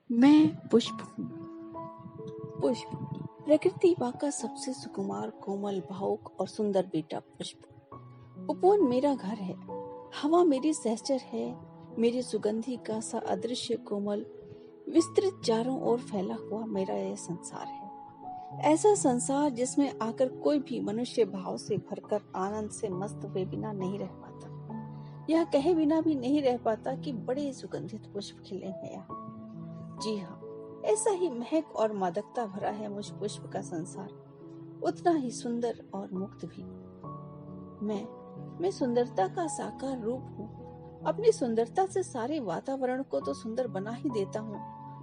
मैं पुष्प हूँ। पुष्प, प्रकृति माँ का सबसे सुकुमार, कोमल, भावुक और सुंदर बेटा पुष्प। उपवन मेरा घर है, हवा मेरी सहचर है, मेरी सुगंधि का सा अदृश्य कोमल विस्तृत चारों ओर फैला हुआ मेरा यह संसार है। ऐसा संसार जिसमें आकर कोई भी मनुष्य भाव से भरकर आनंद से मस्त हुए बिना नहीं रह पाता। यह कहे बिना भी नहीं रह पाता कि बड़े सुगंधित पुष्प खिले हैं यहाँ। जी हाँ, ऐसा ही महक और मादकता भरा है मुझ पुष्प का संसार, उतना ही सुंदर और मुक्त भी। मैं सुंदरता का साकार रूप हूँ। अपनी सुंदरता से सारे वातावरण को तो सुंदर बना ही देता हूँ,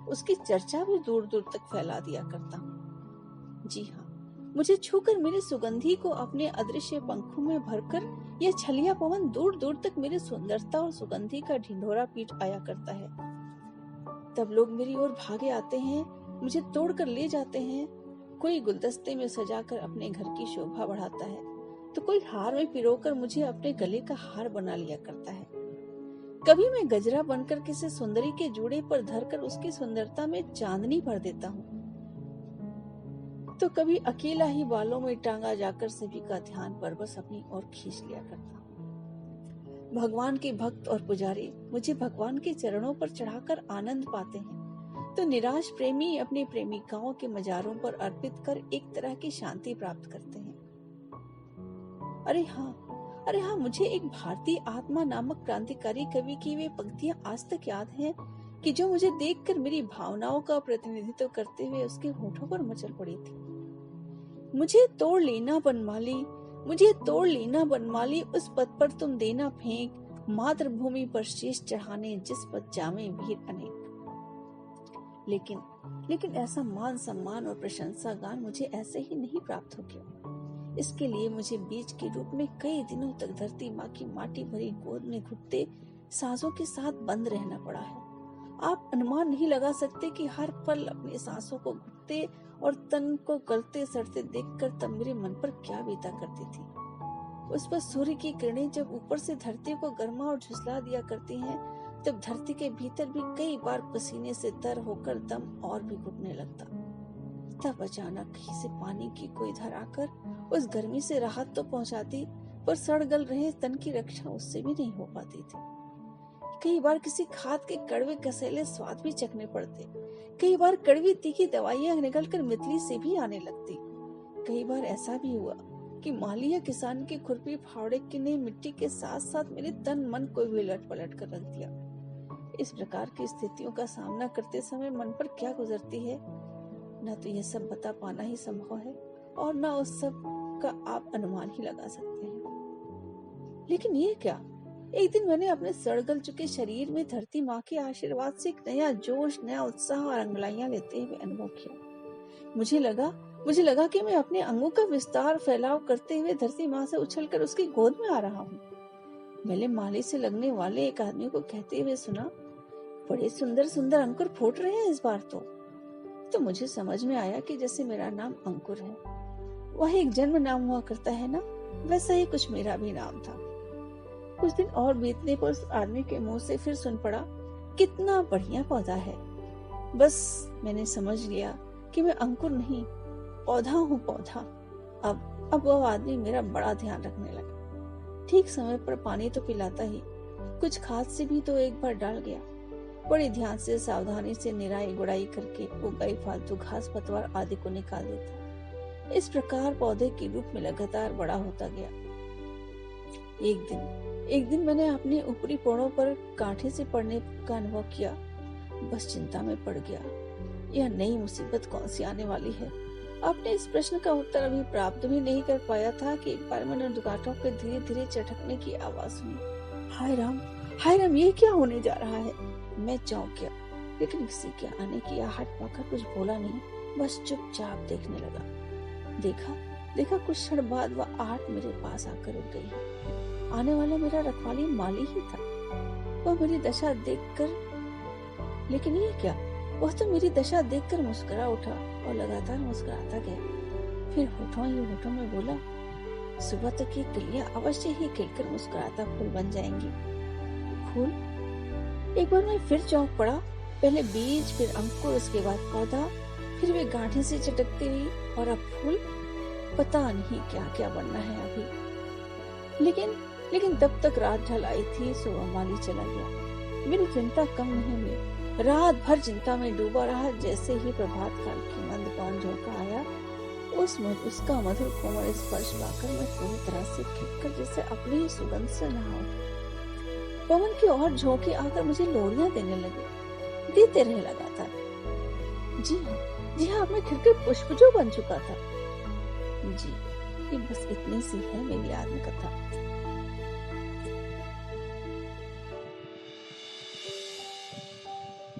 उसकी चर्चा भी दूर दूर तक फैला दिया करता हूँ। जी हाँ, मुझे छूकर मेरी सुगंधी को अपने अदृश्य पंखों में भरकर यह छलिया पवन दूर दूर तक मेरी सुंदरता और सुगंधी का ढिंढोरा पीट आया करता है। तब लोग मेरी ओर भागे आते हैं, मुझे तोड़कर ले जाते हैं। कोई गुलदस्ते में सजाकर अपने घर की शोभा बढ़ाता है, तो कोई हार में पिरोकर मुझे अपने गले का हार बना लिया करता है। कभी मैं गजरा बनकर किसी सुंदरी के जूड़े पर धरकर उसकी सुंदरता में चांदनी भर देता हूँ, तो कभी अकेला ही बालों में टांगा जाकर सभी का ध्यान बरबस अपनी ओर खींच लिया करता हूँ। भगवान के भक्त और पुजारी मुझे भगवान के चरणों पर चढ़ाकर आनंद पाते हैं, तो निराश प्रेमी अपनी प्रेमिकाओं के मजारों पर अर्पित कर एक तरह की शांति प्राप्त करते हैं। अरे हाँ, मुझे एक भारतीय आत्मा नामक क्रांतिकारी कवि की वे पंक्तियां आज तक याद हैं कि जो मुझे देखकर मेरी भावनाओं का प्रतिनिधित्व करते हुए उसके होठों पर मचल पड़ी थी। मुझे तोड़ लेना बनमाली, उस पद पर तुम देना फेंक, मातृभूमि पर शीश चढ़ाने जिस पद जामे वीर अनेक। लेकिन ऐसा मान सम्मान और प्रशंसा गान मुझे ऐसे ही नहीं प्राप्त हो गया। इसके लिए मुझे बीज के रूप में कई दिनों तक धरती माँ की माटी भरी गोद में घुटते सांसों के साथ बंद रहना पड़ा है। आप अनुमान नहीं लगा सकते कि हर पल अपनी सांसों को घुटते और तन को गलते सड़ते देखकर तब मेरे मन पर क्या बीता करती थी। उस पर सूर्य की किरणें जब ऊपर से धरती को गर्मा और झुलसा दिया करती हैं, तब धरती के भीतर भी कई बार पसीने से तर होकर दम और भी घुटने लगता। तब अचानक कहीं से पानी की कोई धार आकर उस गर्मी से राहत तो पहुंचाती, पर सड़ गल रहे तन की रक्षा उससे भी नहीं हो पाती थी। कई बार किसी खाद के कड़वे कसैले स्वाद भी चखने पड़ते। कई बार कड़वी तीखी दवाइयां निकलकर मितली से भी आने लगती। कई बार ऐसा भी हुआ कि माली या किसान की खुरपी फावड़े की ने मिट्टी के साथ साथ मेरे तन मन को भी उलट पलट कर रख दिया। इस प्रकार की स्थितियों का सामना करते समय मन पर क्या गुजरती है, न तो यह सब बता पाना ही संभव है और न उस सब का आप अनुमान ही लगा सकते हैं। लेकिन ये क्या, एक दिन मैंने अपने सड़गल चुके शरीर में धरती माँ के आशीर्वाद से एक नया जोश, नया उत्साह और अंगड़ाइयां लेते हुए अनुभव किया। मुझे लगा कि मैं अपने अंगों का विस्तार फैलाव करते हुए धरती माँ से उछलकर उसकी गोद में आ रहा हूँ। मैंने माली से लगने वाले एक आदमी को कहते हुए सुना, बड़े सुंदर सुंदर अंकुर फूट रहे हैं इस बार तो मुझे समझ में आया कि जैसे मेरा नाम अंकुर है, वह एक जन्म नाम हुआ करता है ना, वैसा ही कुछ मेरा भी नाम था। कुछ दिन और बीतने पर उस आदमी के मुंह से फिर सुन पड़ा, कितना बढ़िया पौधा है। बस मैंने समझ लिया कि मैं अंकुर नहीं, पौधा हूँ, पौधा। अब वह आदमी मेरा बड़ा ध्यान रखने लगा। ठीक समय पर पानी तो पिलाता ही, कुछ खाद से भी तो एक बार डाल गया। बड़े ध्यान से सावधानी से निराई गुड़ाई करके उगाई फालतू घास पतवार आदि को निकाल देता। इस प्रकार पौधे के रूप में लगातार बड़ा होता गया। एक दिन मैंने अपने ऊपरी पोड़ों पर कांटे से पड़ने का अनुभव किया। बस चिंता में पड़ गया, यह नई मुसीबत कौन सी आने वाली है। आपने इस प्रश्न का उत्तर अभी प्राप्त भी नहीं कर पाया था कि एक बार मैंने दुगाठों के धीरे धीरे चटकने की आवाज सुनी। हाय राम, ये क्या होने जा रहा है। मैं चौंक गया, लेकिन किसी के आने की आहट पाकर कुछ बोला नहीं, बस चुपचाप देखने लगा। देखा कुछ क्षण बाद वह आहट मेरे पास आकर रुक गई है। आने वाला मेरा रखवाली माली ही था। वह मेरी दशा देखकर, लेकिन ये क्या, वह तो मेरी दशा देखकर मुस्कुरा उठा और लगातार मुस्कुराता गया। फिर होठों में बोला, सुबह तक ये कलियां अवश्य ही खिलकर मुस्कुराता फूल बन जाएंगी। फूल? एक बार मैं फिर चौंक पड़ा पहले बीज, फिर अंकुर, उसके बाद पौधा, फिर वे गांठें से चटकती हुई और अब फूल। पता नहीं क्या क्या बनना है अभी। लेकिन लेकिन तब तक रात ढल आई थी, सुबह माली चला गया। मेरी चिंता कम नहीं हुई। रात भर चिंता में डूबा रहा। जैसे ही प्रभात काल की मंद पान झोंका आया, उसका मधुर कोमल स्पर्श पाकर मैं पूरी तरह से खिलकर जैसे अपनी ही सुगंध से नहा उठी। पवन की और झोंके आकर मुझे लोरियां देने देते रहे लगातार। जी हाँ, मैं खिलकर पुष्प जो बन चुका था। जी, ये बस इतनी सी है मेरी आत्मकथा।